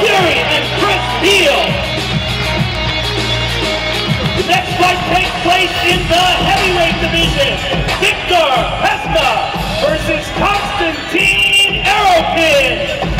Fury and Chris Steele. The next fight takes place in the heavyweight division. Victor Pesca versus Constantine Aeropin.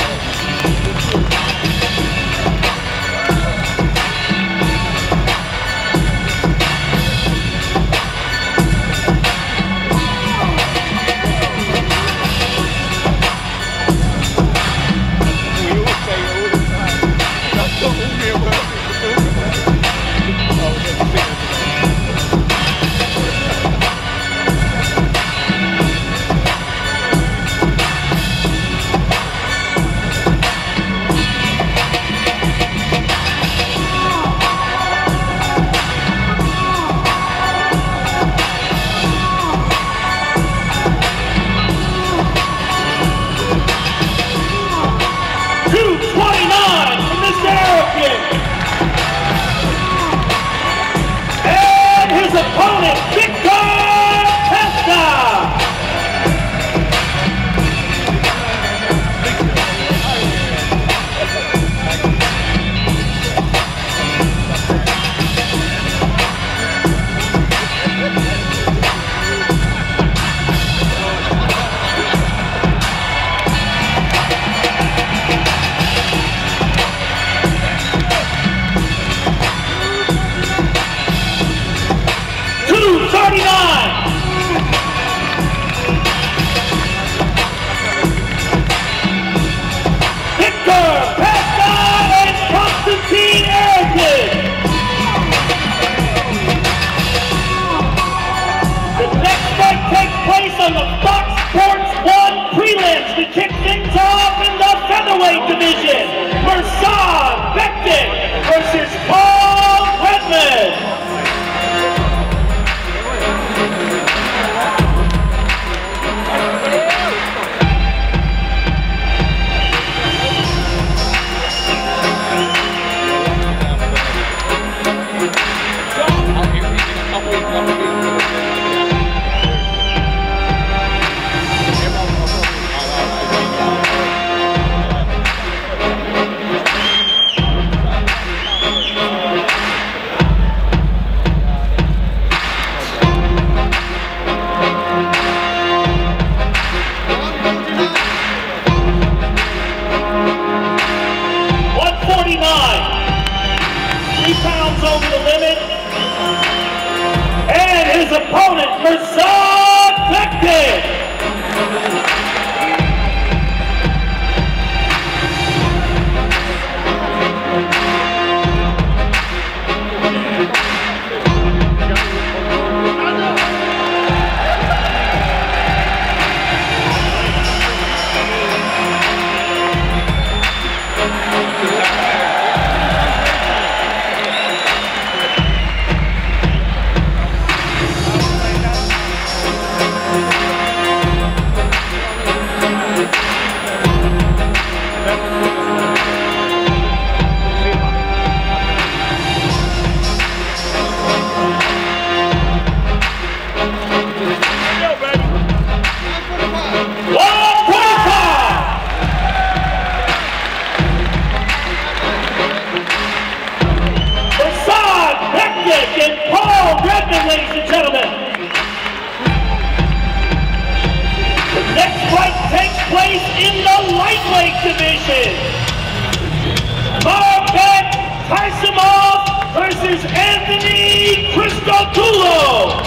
Opponent, Victor Pesca. 3 pounds over the limit. And his opponent, Mirzad Bektic. Ladies and gentlemen, the next fight takes place in the lightweight division. Marbek Taisimov versus Anthony Christodoulou.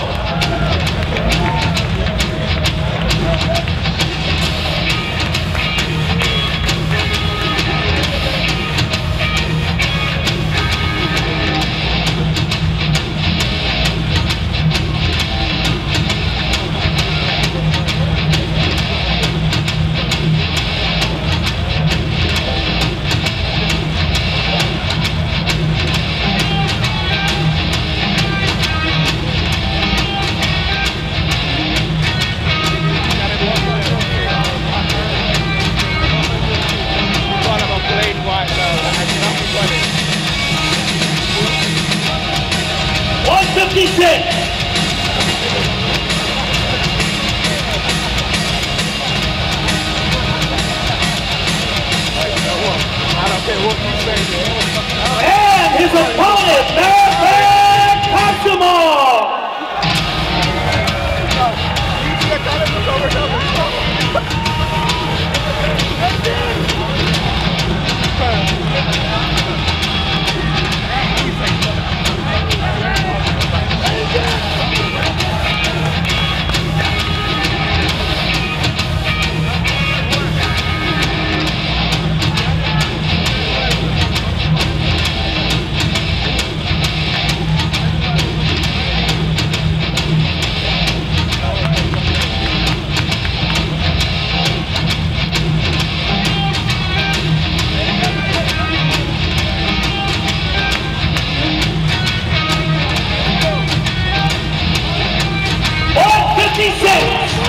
26.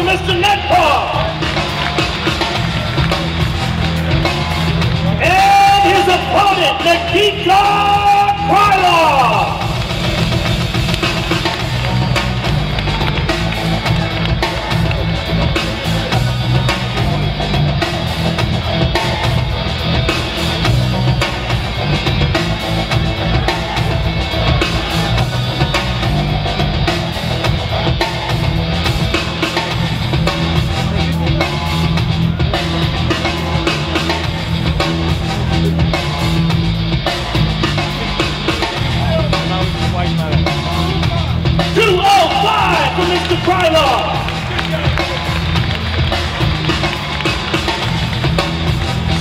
Mr. Netball. And his opponent, Nikita Krylov. Mr. Krylov.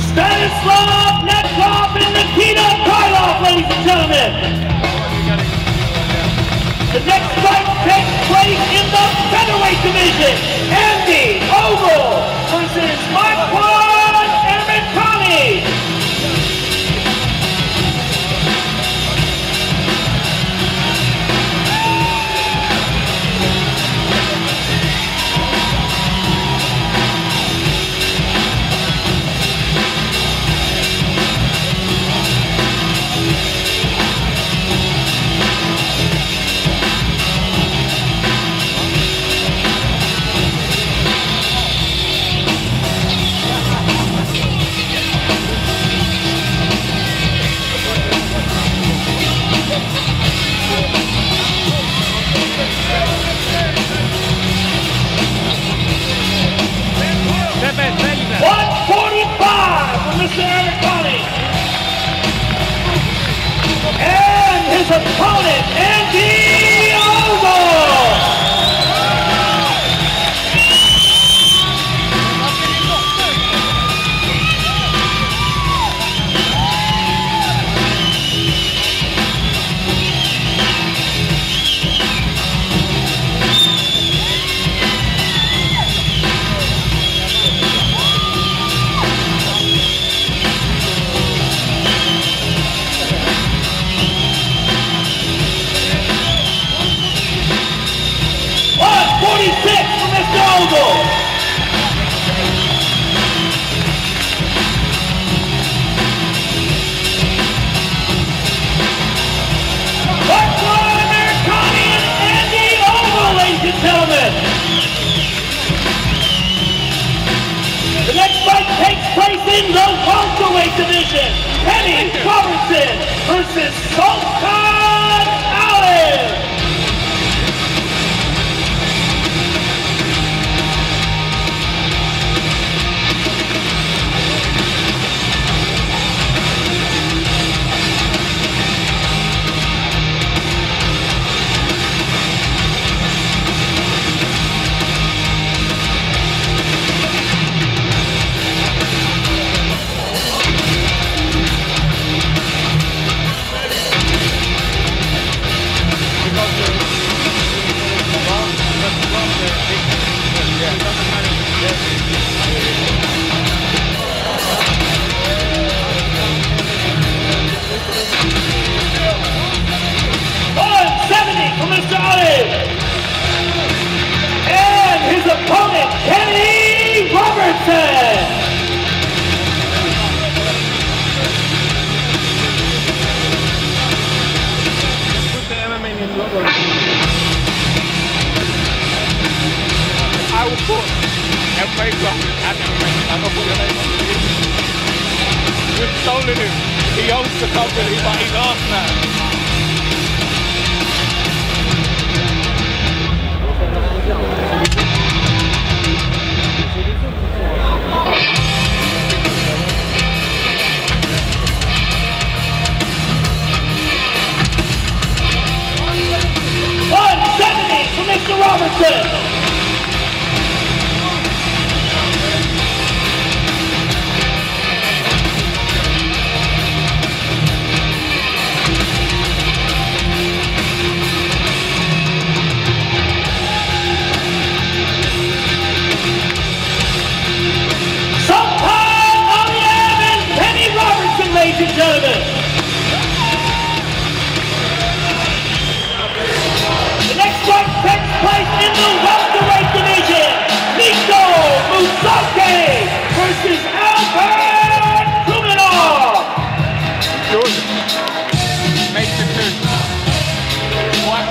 Stanislav Netkov and Nikita Krylov, ladies and gentlemen. The next fight takes place in the featherweight division. Andy Ogle versus Marquand Americani. And his opponent, Andy Ogle. In the welterweight division, Penny Robertson versus Sultan Allen. Opponent, Penny Robertson. I will put every I'm gonna put your name on the list. We've stolen him. He owns the company, but he's ours now. Robertson. Ladies and gentlemen, the next fight takes place in the welterweight division. Nico Musake versus Albert Kuminov. Good. Make the two. One.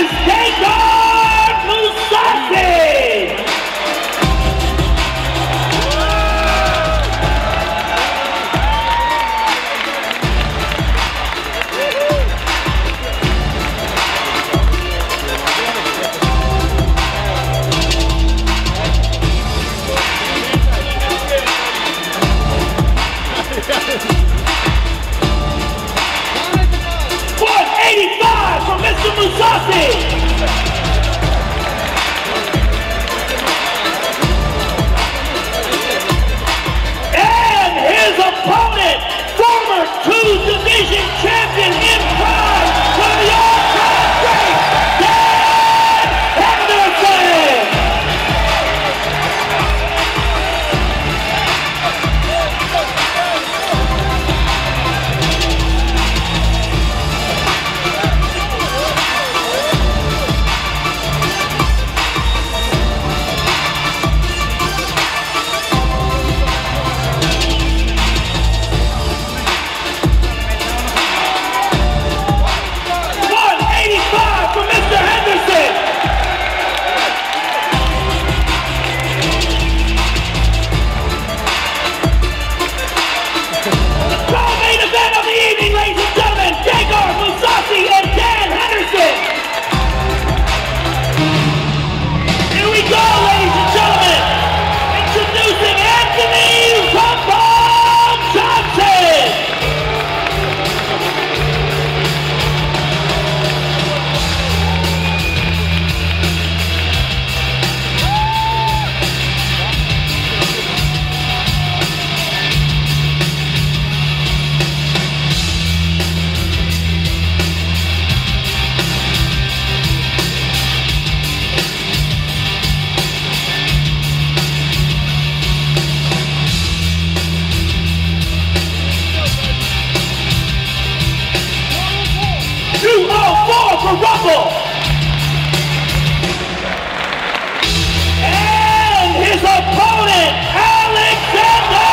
is Gustafsson! And his opponent, former two-division champion in prime for the all-time great, Dan Henderson! Rumble. And his opponent, Alexander Gustafsson.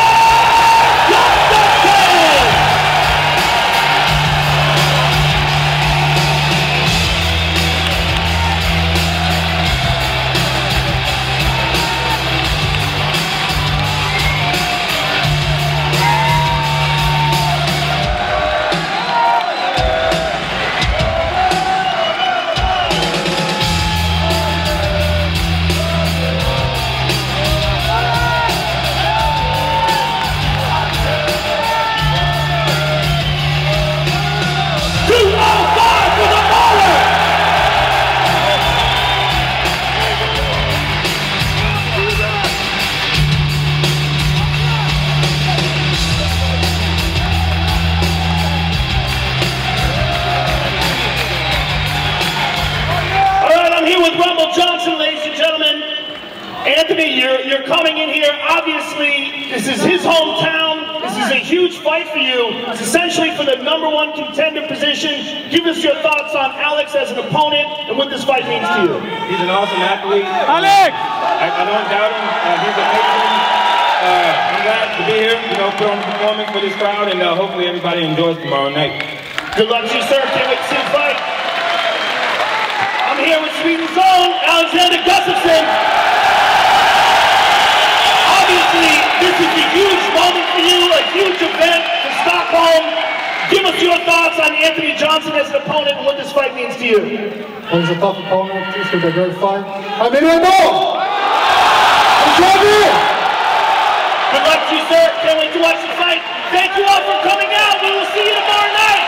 Anthony, you're coming in here. Obviously, this is his hometown. This is a huge fight for you. It's essentially for the #1 contender position. Give us your thoughts on Alex as an opponent and what this fight means to you. He's an awesome athlete. Alex! I don't doubt him. He's amazing. I'm glad to be here. Put on a performance for this crowd, and hopefully everybody enjoys tomorrow night. Good luck to you, sir. Can't wait to see the fight. I'm here with Sweden's own Alexander Gustafsson. Obviously, this is a huge moment for you, a huge event for Stockholm. Give us your thoughts on Anthony Johnson as an opponent and what this fight means to you. Well, he's a tough opponent. It's going to be a great fight. I'm in right now! I'm champion! Good luck to you, sir. Can't wait to watch the fight. Thank you all for coming out. We will see you tomorrow night.